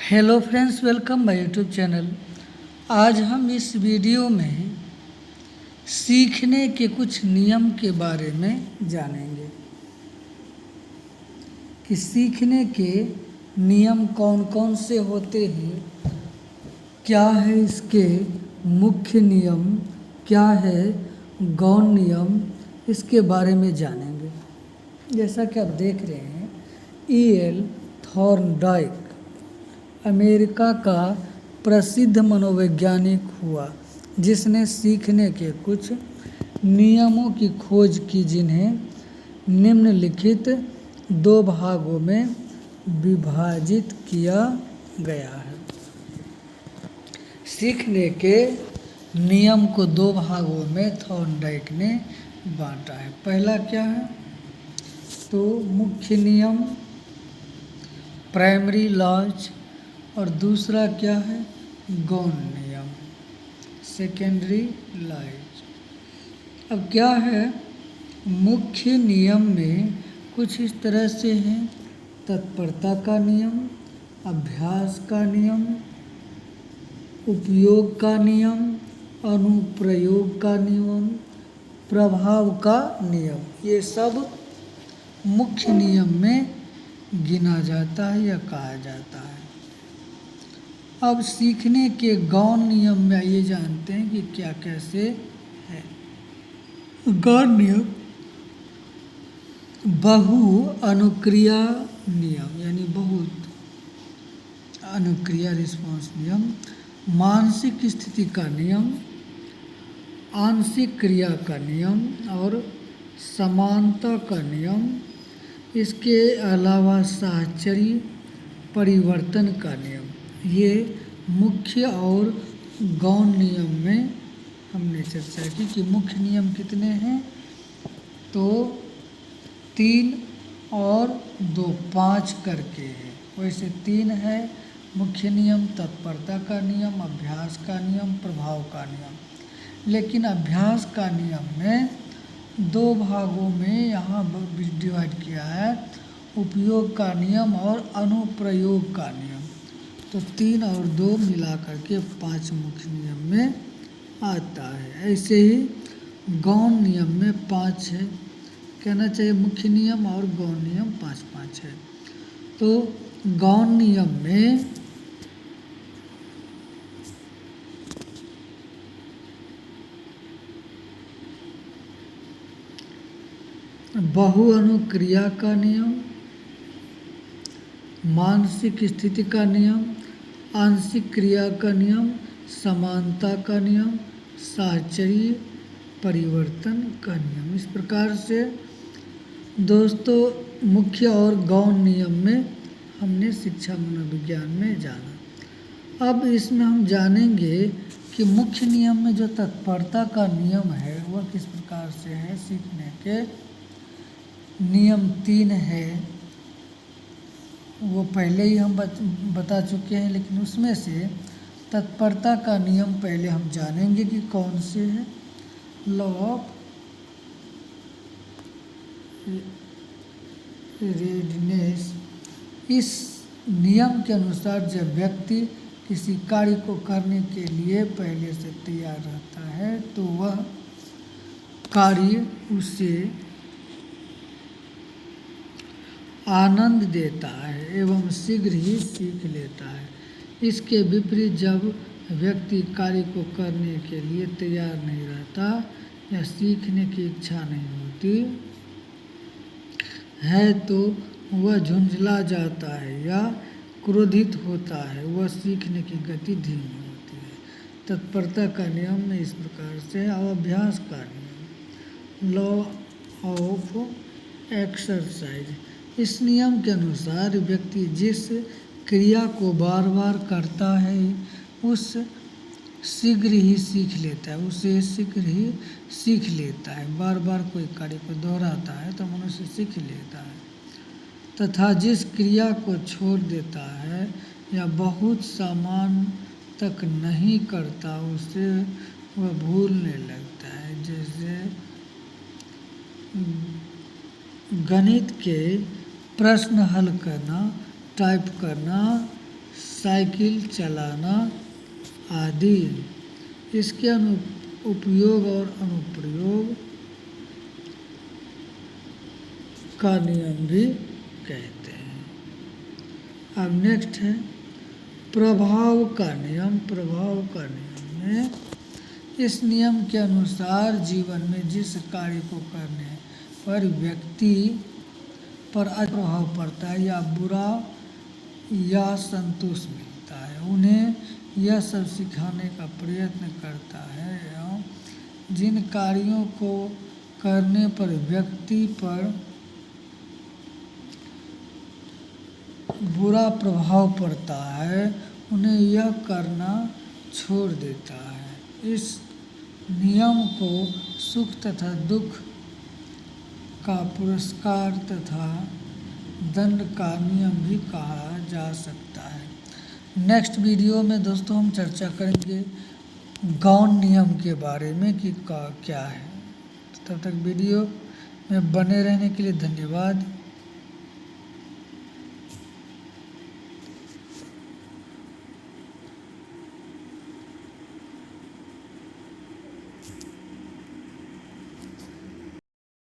Hello friends, welcome my YouTube channel. आज हम इस वीडियो में सीखने के कुछ नियम के बारे में जानेंगे कि सीखने के नियम कौन कौन से होते हैं, क्या है इसके मुख्य नियम, क्या है गौण नियम, इसके बारे में जानेंगे। जैसा कि आप देख रहे हैं, E.L. थॉर्नडाइक अमेरिका का प्रसिद्ध मनोवैज्ञानिक हुआ जिसने सीखने के कुछ नियमों की खोज की जिन्हें निम्नलिखित दो भागों में विभाजित किया गया है। सीखने के नियम को दो भागों में थॉर्नडाइक ने बांटा है। पहला क्या है तो मुख्य नियम, प्राइमरी लॉज, और दूसरा क्या है गौण नियम, सेकेंडरी लॉज। अब क्या है, मुख्य नियम में कुछ इस तरह से है: तत्परता का नियम, अभ्यास का नियम, उपयोग का नियम, अनुप्रयोग का नियम, प्रभाव का नियम। ये सब मुख्य नियम में गिना जाता है या कहा जाता है। अब सीखने के गौण नियम में ये जानते हैं कि क्या कैसे है। गौण नियम बहु अनुक्रिया नियम यानी बहुत अनुक्रिया रिस्पॉन्स नियम, मानसिक स्थिति का नियम, आंशिक क्रिया का नियम और समानता का नियम। इसके अलावा साहचर्य परिवर्तन का नियम। ये मुख्य और गौण नियम में हमने चर्चा की कि मुख्य नियम कितने हैं, तो 3 और 2 5 करके है। वैसे 3 है मुख्य नियम: तत्परता का नियम, अभ्यास का नियम, प्रभाव का नियम। लेकिन अभ्यास का नियम में 2 भागों में यहाँ डिवाइड किया है: उपयोग का नियम और अनुप्रयोग का नियम। तो 3 और 2 मिला करके 5 मुख्य नियम में आता है। ऐसे ही गौण नियम में 5 है, कहना चाहिए मुख्य नियम और गौण नियम 5-5 है। तो गौण नियम में बहुअनुक्रिया का नियम, मानसिक स्थिति का नियम, आंशिक क्रिया का नियम, समानता का नियम, साहचर्य परिवर्तन का नियम। इस प्रकार से दोस्तों मुख्य और गौण नियम में हमने शिक्षा मनोविज्ञान में जाना। अब इसमें हम जानेंगे कि मुख्य नियम में जो तत्परता का नियम है वह किस प्रकार से है। सीखने के नियम 3 है, वो पहले ही हम बता चुके हैं, लेकिन उसमें से तत्परता का नियम पहले हम जानेंगे कि कौन से है। Law of readiness. इस नियम के अनुसार जब व्यक्ति किसी कार्य को करने के लिए पहले से तैयार रहता है तो वह कार्य उसे आनंद देता है एवं शीघ्र ही सीख लेता है। इसके विपरीत जब व्यक्ति कार्य को करने के लिए तैयार नहीं रहता या सीखने की इच्छा नहीं होती है तो वह झुंझला जाता है या क्रोधित होता है, वह सीखने की गति धीमी होती है। तत्परता का नियम में इस प्रकार से। अभ्यास का नियम, लॉ ऑफ एक्सरसाइज। इस नियम के अनुसार व्यक्ति जिस क्रिया को बार बार करता है उस शीघ्र ही सीख लेता है, उसे शीघ्र ही सीख लेता है। बार बार कोई कार्य को दोहराता है तो मनुष्य सीख लेता है, तथा जिस क्रिया को छोड़ देता है या बहुत सामान तक नहीं करता उसे वह भूलने लगता है। जैसे गणित के प्रश्न हल करना, टाइप करना, साइकिल चलाना आदि। इसके उपयोग और अनुप्रयोग का नियम भी कहते हैं। अब नेक्स्ट है प्रभाव का नियम। प्रभाव का नियम में इस नियम के अनुसार जीवन में जिस कार्य को करने पर व्यक्ति पर अच्छा प्रभाव पड़ता है या बुरा या संतोष मिलता है, उन्हें यह सब सिखाने का प्रयत्न करता है। एवं जिन कार्यों को करने पर व्यक्ति पर बुरा प्रभाव पड़ता है, उन्हें यह करना छोड़ देता है। इस नियम को सुख तथा दुख का पुरस्कार तथा दंड का नियम भी कहा जा सकता है। नेक्स्ट वीडियो में दोस्तों हम चर्चा करेंगे गौण नियम के बारे में कि क्या है। तब तक वीडियो में बने रहने के लिए धन्यवाद।